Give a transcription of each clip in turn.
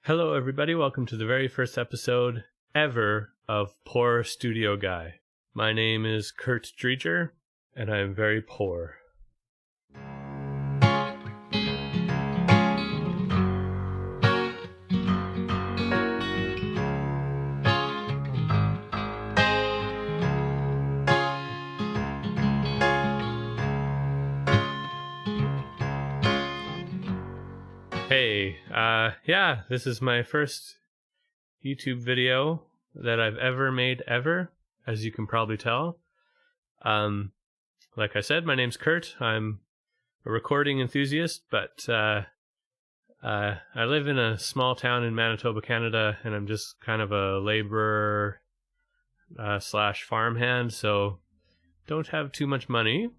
Hello, everybody. Welcome to the very first episode ever of Poor Studio Guy. My name is Kurt Dreger, and I am very poor. Hey, this is my first YouTube video that I've ever made ever, as you can probably tell. Like I said, my name's Kurt. I'm a recording enthusiast, but I live in a small town in Manitoba, Canada, and I'm just kind of a laborer slash farmhand, so don't have too much money.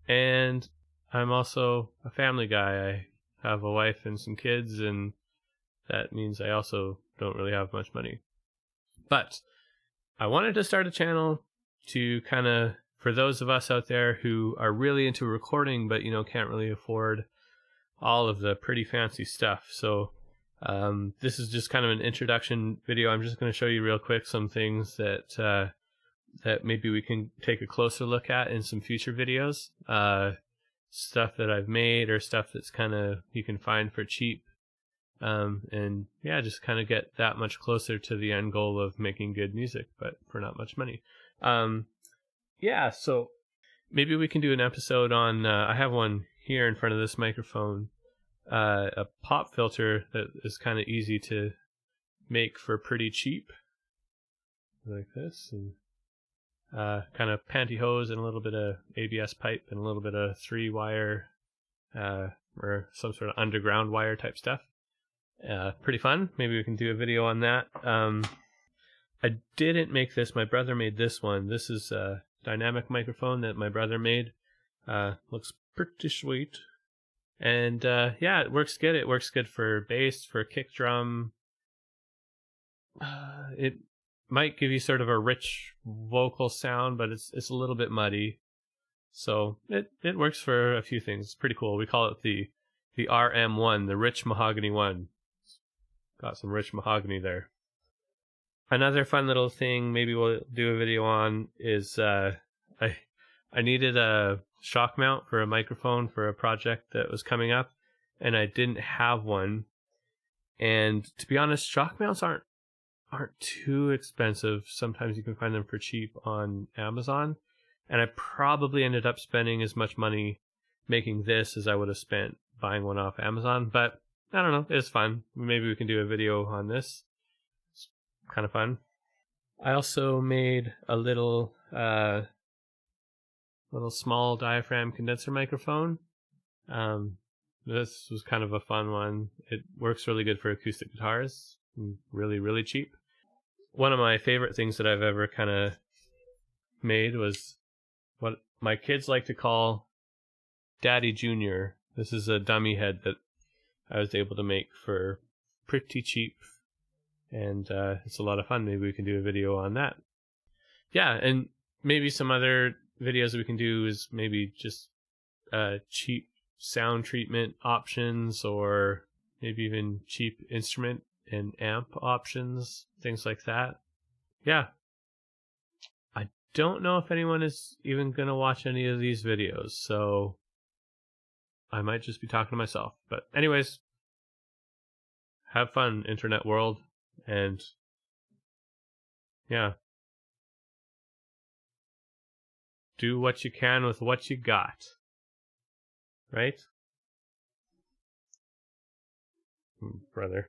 And I'm also a family guy. I have a wife and some kids, and that means I also don't really have much money. But I wanted to start a channel to kind of, for those of us out there who are really into recording but can't really afford all of the pretty fancy stuff. So this is just kind of an introduction video. I'm just going to show you real quick some things that maybe we can take a closer look at in some future videos. Stuff that I've made or stuff that's kind of you can find for cheap, and just kind of get that much closer to the end goal of making good music but for not much money. So maybe we can do an episode on I have one here in front of this microphone, a pop filter that is kind of easy to make for pretty cheap, like this, and kind of pantyhose and a little bit of ABS pipe and a little bit of 3-wire or some sort of underground wire type stuff. Pretty fun. Maybe we can do a video on that. I didn't make this. My brother made this one. This is a dynamic microphone that my brother made. Looks pretty sweet. And it works good. It works good for bass, for kick drum. It might give you sort of a rich vocal sound, but it's a little bit muddy. So it works for a few things. It's pretty cool. We call it the RM1, the Rich Mahogany 1. Got some rich mahogany there. Another fun little thing maybe we'll do a video on is I needed a shock mount for a microphone for a project that was coming up, and I didn't have one. And to be honest, shock mounts aren't too expensive. Sometimes you can find them for cheap on Amazon, and I probably ended up spending as much money making this as I would have spent buying one off Amazon, but I don't know, it's fun. Maybe we can do a video on this. It's kind of fun. I also made a little small diaphragm condenser microphone. This was kind of a fun one. It works really good for acoustic guitars. Really, really cheap. One of my favorite things that I've ever kind of made was what my kids like to call Daddy Junior. This is a dummy head that I was able to make for pretty cheap, and it's a lot of fun. Maybe we can do a video on that. Yeah, and maybe some other videos that we can do is maybe just cheap sound treatment options, or maybe even cheap instrument and amp options, things like that. Yeah. I don't know if anyone is even going to watch any of these videos, so I might just be talking to myself. But anyways, have fun, internet world, and do what you can with what you got. Right? Brother.